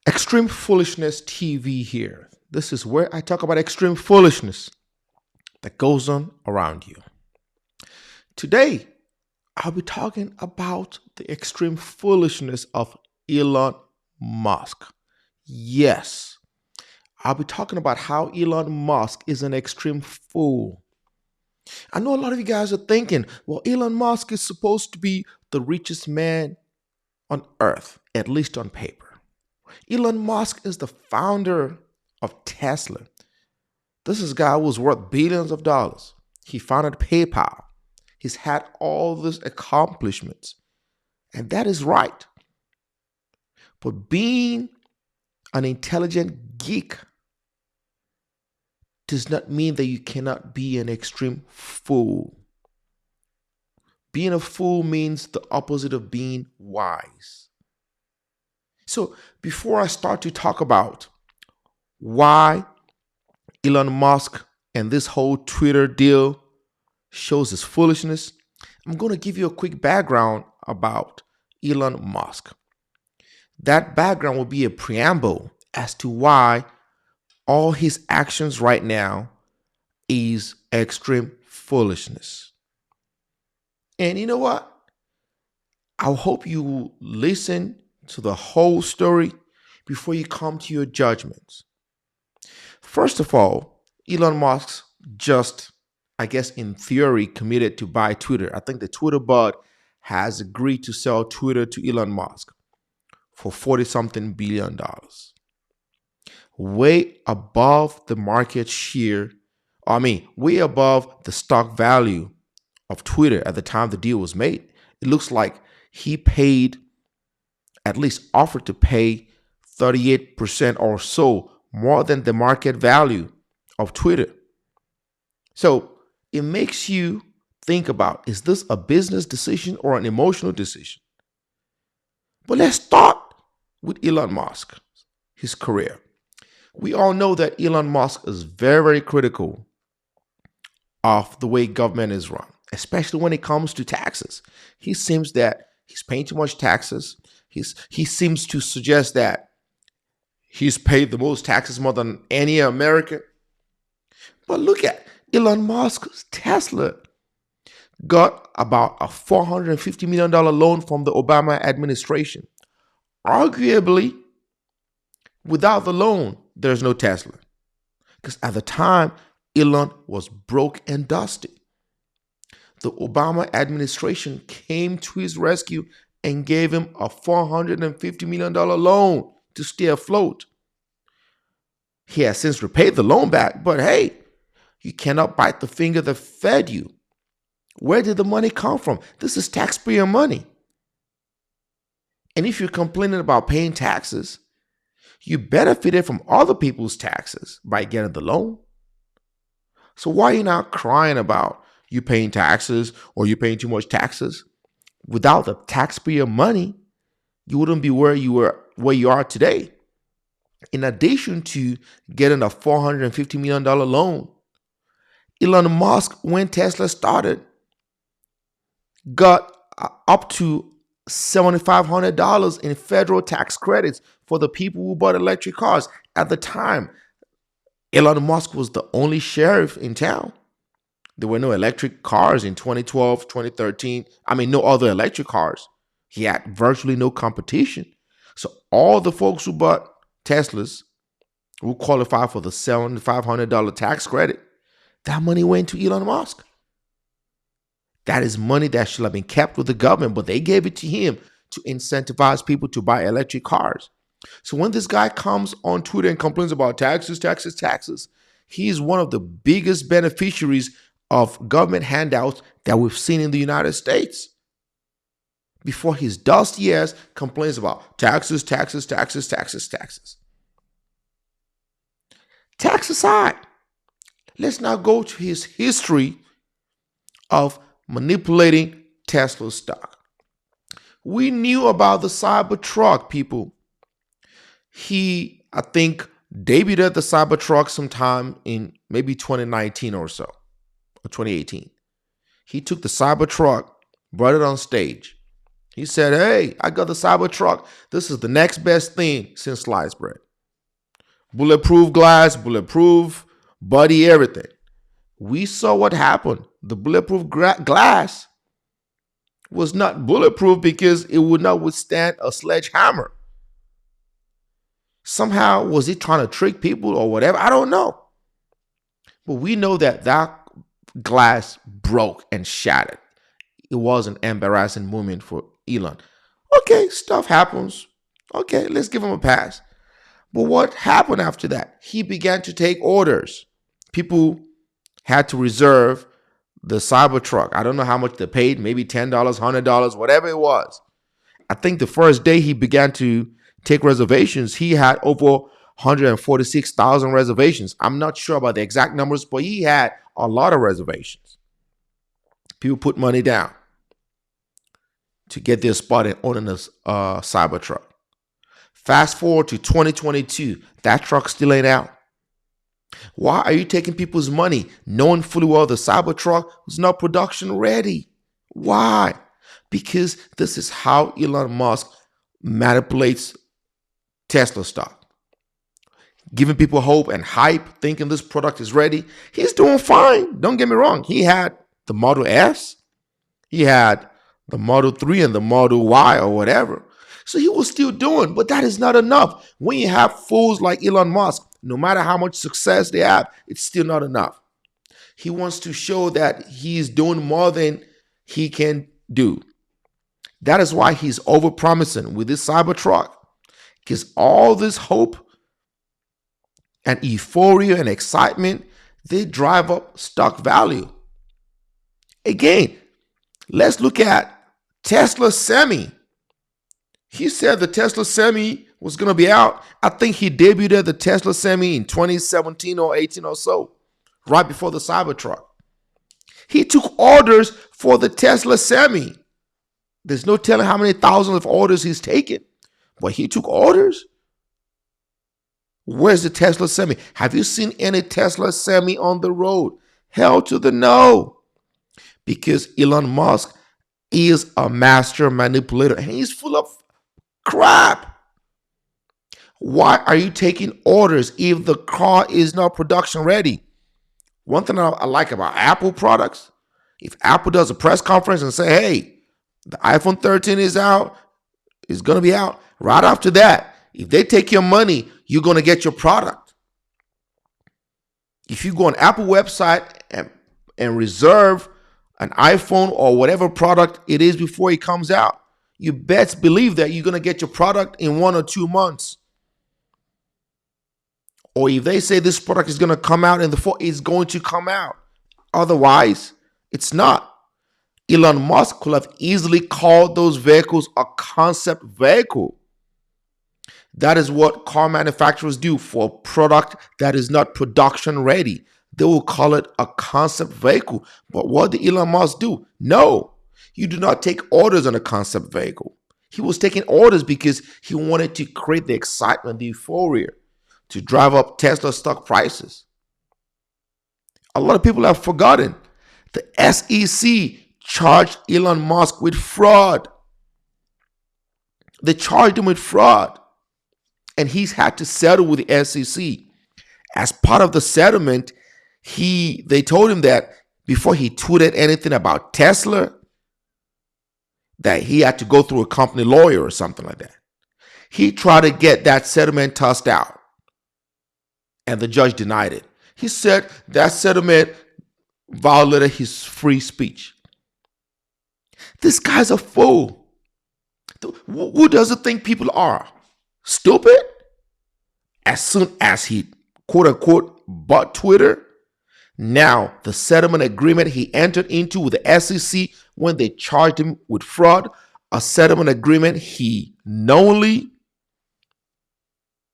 Extreme Foolishness TV here. This is where I talk about extreme foolishness that goes on around you. Today, I'll be talking about the extreme foolishness of Elon Musk. Yes, I'll be talking about how Elon Musk is an extreme fool. I know a lot of you guys are thinking, well, Elon Musk is supposed to be the richest man on earth, at least on paper. Elon Musk is the founder of Tesla. This is a guy who was worth billions of dollars. He founded PayPal. He's had all these accomplishments. And that is right. But being an intelligent geek does not mean that you cannot be an extreme fool. Being a fool means the opposite of being wise. So before I start to talk about why Elon Musk and this whole Twitter deal shows his foolishness, I'm going to give you a quick background about Elon Musk. That background will be a preamble as to why all his actions right now is extreme foolishness. And you know what? I hope you listen to the whole story before you come to your judgments. First of all, Elon Musk just, I guess in theory, committed to buy Twitter. I think the Twitter board has agreed to sell Twitter to Elon Musk for 40-something billion dollars. Way above the market share, way above the stock value of Twitter at the time the deal was made. It looks like he paid, at least offered to pay 38% or so more than the market value of Twitter. So it makes you think about, is this a business decision or an emotional decision? But let's start with Elon Musk, his career. We all know that Elon Musk is very, very critical of the way government is run, especially when it comes to taxes. He seems that he's paying too much taxes. He seems to suggest that he's paid the most taxes more than any American. But look at Elon Musk's Tesla got about a $450 million loan from the Obama administration. Arguably, without the loan, there's no Tesla. Because at the time, Elon was broke and dusty. The Obama administration came to his rescue and gave him a $450 million loan to stay afloat. He has since repaid the loan back, but hey, you cannot bite the finger that fed you. Where did the money come from? This is taxpayer money. And if you're complaining about paying taxes, you benefited from other people's taxes by getting the loan. So why are you not crying about you paying taxes or you paying too much taxes? Without the taxpayer money, you wouldn't be where you are today. In addition to getting a $450 million loan, Elon Musk, when Tesla started, got up to $7,500 in federal tax credits for the people who bought electric cars. At the time, Elon Musk was the only sheriff in town. There were no electric cars in 2012, 2013. No other electric cars. He had virtually no competition. So all the folks who bought Teslas who qualify for the $7,500 tax credit, that money went to Elon Musk. That is money that should have been kept with the government, but they gave it to him to incentivize people to buy electric cars. So when this guy comes on Twitter and complains about taxes, he is one of the biggest beneficiaries of government handouts that we've seen in the United States. Before his dusty ass complains about taxes. Tax aside, let's now go to his history of manipulating Tesla stock. We knew about the Cybertruck, people. He, I think, debuted the Cybertruck sometime in maybe 2019 or so, or 2018. He took the Cybertruck, brought it on stage. He said, hey, I got the Cybertruck. This is the next best thing since sliced bread. Bulletproof glass, bulletproof body, everything. We saw what happened. The bulletproof glass was not bulletproof because it would not withstand a sledgehammer. Somehow, was he trying to trick people or whatever? I don't know. But we know that that glass broke and shattered. It was an embarrassing moment for Elon. Okay, stuff happens. Okay, let's give him a pass. But what happened after that? He began to take orders. People had to reserve the Cybertruck. I don't know how much they paid, maybe $10, $100, whatever it was. I think the first day he began to take reservations, he had over 146,000 reservations. I'm not sure about the exact numbers, but he had a lot of reservations. People put money down to get their spot in owning a Cybertruck. Fast forward to 2022, that truck still ain't out. Why are you taking people's money knowing fully well the Cybertruck was not production ready? Why? Because this is how Elon Musk manipulates Tesla stock. Giving people hope and hype, thinking this product is ready. He's doing fine. Don't get me wrong. He had the Model S. He had the Model 3 and the Model Y or whatever. So he was still doing, but that is not enough. When you have fools like Elon Musk, no matter how much success they have, it's still not enough. He wants to show that he's doing more than he can do. That is why he's overpromising with this Cybertruck, because all this hope and euphoria and excitement, they drive up stock value. Again, let's look at Tesla Semi. He said the Tesla Semi was going to be out. I think he debuted the Tesla Semi in 2017 or 18 or so, right before the Cybertruck. He took orders for the Tesla Semi. There's no telling how many thousands of orders he's taken, but he took orders. Where's the Tesla Semi? Have you seen any Tesla Semi on the road? Hell to the no. Because Elon Musk is a master manipulator and he's full of crap. Why are you taking orders if the car is not production ready? One thing I like about Apple products, if Apple does a press conference and say, hey, the iPhone 13 is out, it's going to be out. Right after that, if they take your money, you're going to get your product. If you go on Apple website and reserve an iPhone or whatever product it is before it comes out, you best believe that you're going to get your product in 1 or 2 months. Or if they say this product is going to come out in the fall, it's going to come out. Otherwise, it's not. Elon Musk could have easily called those vehicles a concept vehicle. That is what car manufacturers do for a product that is not production ready. They will call it a concept vehicle. But what did Elon Musk do? No, you do not take orders on a concept vehicle. He was taking orders because he wanted to create the excitement, the euphoria, to drive up Tesla stock prices. A lot of people have forgotten the SEC charged Elon Musk with fraud. They charged him with fraud. And he's had to settle with the SEC. As part of the settlement, they told him that before he tweeted anything about Tesla, that he had to go through a company lawyer or something like that. He tried to get that settlement tossed out, and the judge denied it. He said that settlement violated his free speech. This guy's a fool. Who does it think people are? Stupid? As soon as he, quote unquote, bought Twitter, now the settlement agreement he entered into with the SEC when they charged him with fraud, a settlement agreement he knowingly,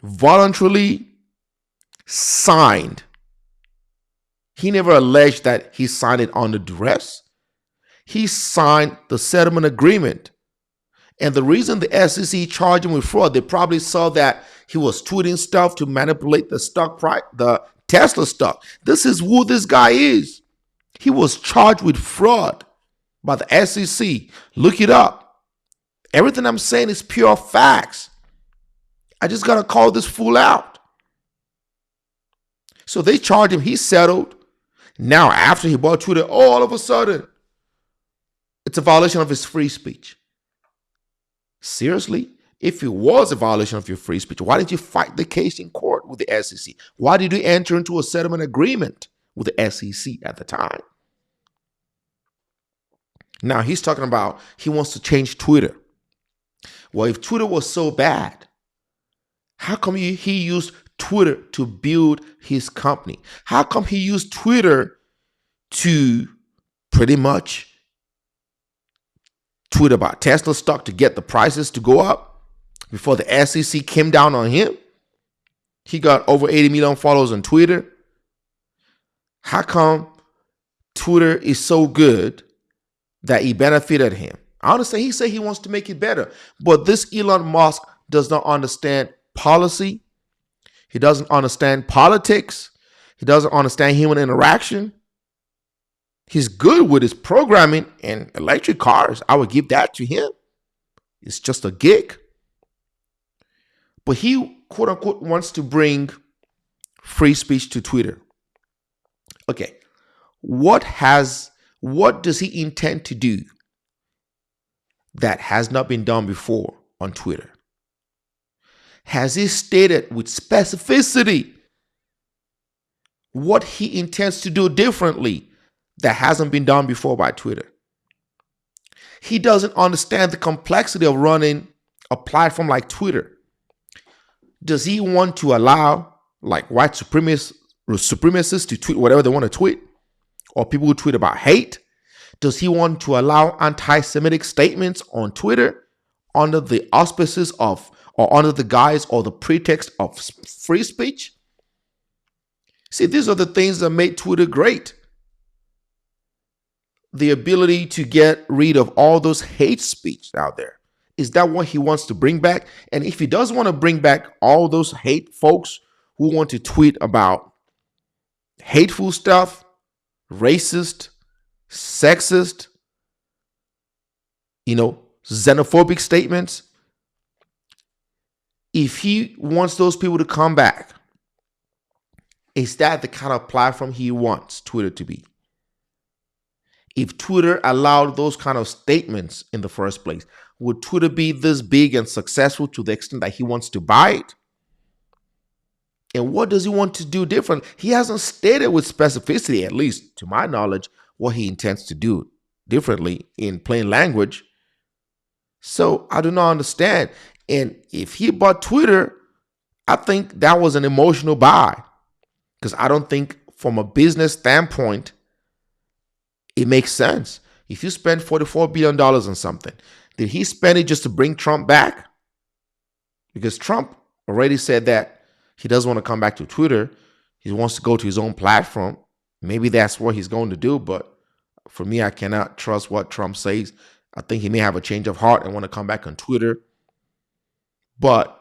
voluntarily signed. He never alleged that he signed it under duress. He signed the settlement agreement. And the reason the SEC charged him with fraud, they probably saw that he was tweeting stuff to manipulate the stock price, the Tesla stock. This is who this guy is. He was charged with fraud by the SEC. Look it up. Everything I'm saying is pure facts. I just got to call this fool out. So they charged him. He settled. Now, after he bought Twitter, all of a sudden, it's a violation of his free speech. Seriously? If it was a violation of your free speech, why didn't you fight the case in court with the SEC? Why did you enter into a settlement agreement with the SEC at the time? Now, he's talking about he wants to change Twitter. Well, if Twitter was so bad, how come he used Twitter to build his company? How come he used Twitter to pretty much tweet about Tesla stock to get the prices to go up before the SEC came down on him? He got over 80 million followers on Twitter. How come Twitter is so good that it benefited him? I understand he said he wants to make it better, but this Elon Musk does not understand policy. He doesn't understand politics. He doesn't understand human interaction. He's good with his programming and electric cars. I would give that to him. It's just a gig. But he, quote unquote, wants to bring free speech to Twitter. Okay. What does he intend to do that has not been done before on Twitter? Has he stated with specificity what he intends to do differently that hasn't been done before by Twitter? He doesn't understand the complexity of running a platform like Twitter. Does he want to allow like white supremacists to tweet whatever they want to tweet? Or people who tweet about hate? Does he want to allow anti-Semitic statements on Twitter under the auspices of, or under the guise or the pretext of free speech? See, these are the things that made Twitter great. The ability to get rid of all those hate speech out there. Is that what he wants to bring back? And if he does want to bring back all those hate folks who want to tweet about hateful stuff, racist, sexist, xenophobic statements, if he wants those people to come back, is that the kind of platform he wants Twitter to be? If Twitter allowed those kind of statements in the first place, would Twitter be this big and successful to the extent that he wants to buy it? And what does he want to do different? He hasn't stated with specificity, at least to my knowledge, what he intends to do differently in plain language. So I do not understand. And if he bought Twitter, I think that was an emotional buy. Because I don't think from a business standpoint, it makes sense. If you spend $44 billion on something, did he spend it just to bring Trump back? Because Trump already said that he doesn't want to come back to Twitter. He wants to go to his own platform. Maybe that's what he's going to do. But for me, I cannot trust what Trump says. I think he may have a change of heart and want to come back on Twitter. But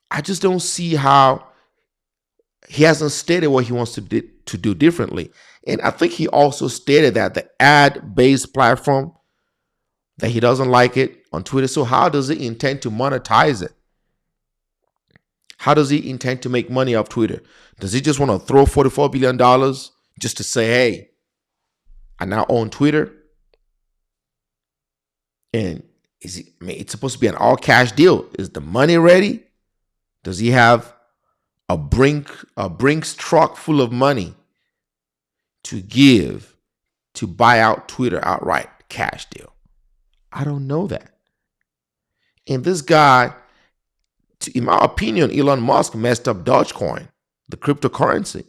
I just don't see how he hasn't stated what he wants to do differently. And I think he also stated that the ad-based platform, that he doesn't like it on Twitter. So how does he intend to monetize it? How does he intend to make money off Twitter? Does he just want to throw $44 billion just to say, hey, I now own Twitter? And it's supposed to be an all-cash deal. Is the money ready? Does he have a Brinks truck full of money to give to buy out Twitter outright, cash deal? I don't know that. And this guy, in my opinion, Elon Musk messed up Dogecoin, the cryptocurrency.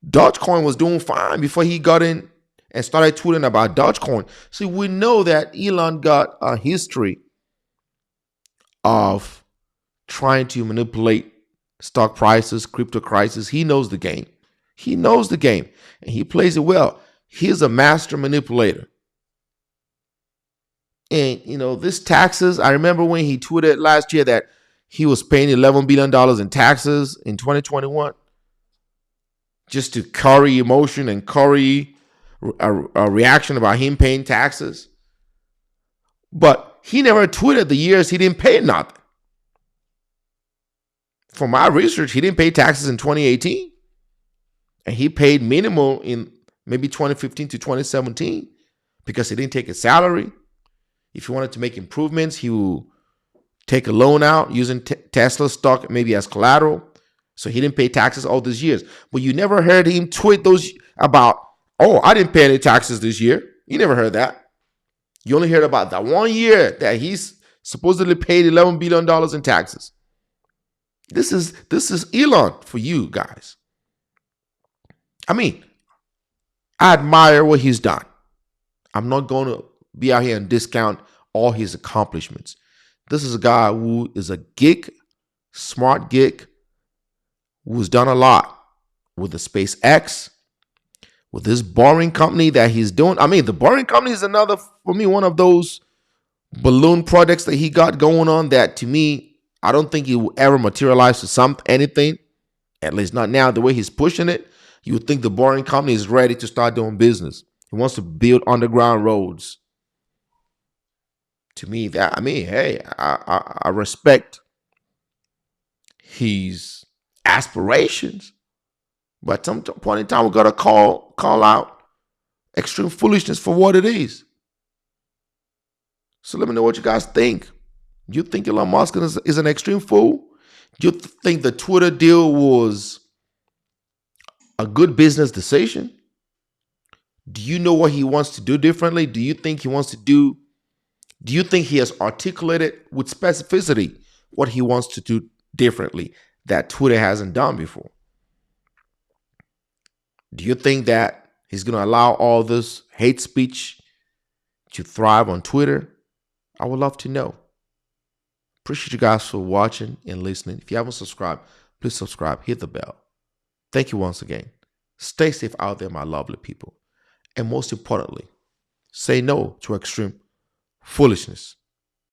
Dogecoin was doing fine before he got in and started tweeting about Dogecoin. So we know that Elon got a history of trying to manipulate stock prices, cryptocurrencies. He knows the game. He knows the game, and he plays it well. He's a master manipulator. And, this taxes, I remember when he tweeted last year that he was paying $11 billion in taxes in 2021 just to curry emotion and curry a reaction about him paying taxes. But he never tweeted the years he didn't pay nothing. From my research, he didn't pay taxes in 2018. And he paid minimal in maybe 2015 to 2017 because he didn't take his salary. If he wanted to make improvements, he will take a loan out using Tesla stock maybe as collateral. So he didn't pay taxes all these years. But you never heard him tweet those about, oh, I didn't pay any taxes this year. You never heard that. You only heard about that 1 year that he's supposedly paid $11 billion in taxes. This is Elon for you guys. I mean, I admire what he's done. I'm not going to be out here and discount all his accomplishments. This is a guy who is a geek, smart geek, who's done a lot with the SpaceX, with this Boring Company that he's doing. I mean, the Boring Company is another, for me, one of those balloon projects that he got going on that, to me, I don't think he will ever materialize to anything, at least not now, the way he's pushing it. You would think the Boring Company is ready to start doing business. He wants to build underground roads. To me, that, I mean, hey, I respect his aspirations, but at some point in time, we gotta call out extreme foolishness for what it is. So let me know what you guys think. Do you think Elon Musk is an extreme fool? Do you think the Twitter deal was a good business decision? Do you know what he wants to do differently? Do you think he has articulated with specificity what he wants to do differently that Twitter hasn't done before? Do you think that he's going to allow all this hate speech to thrive on Twitter? I would love to know. Appreciate you guys for watching and listening. If you haven't subscribed, please subscribe, hit the bell. Thank you once again. Stay safe out there, my lovely people. And most importantly, say no to extreme foolishness.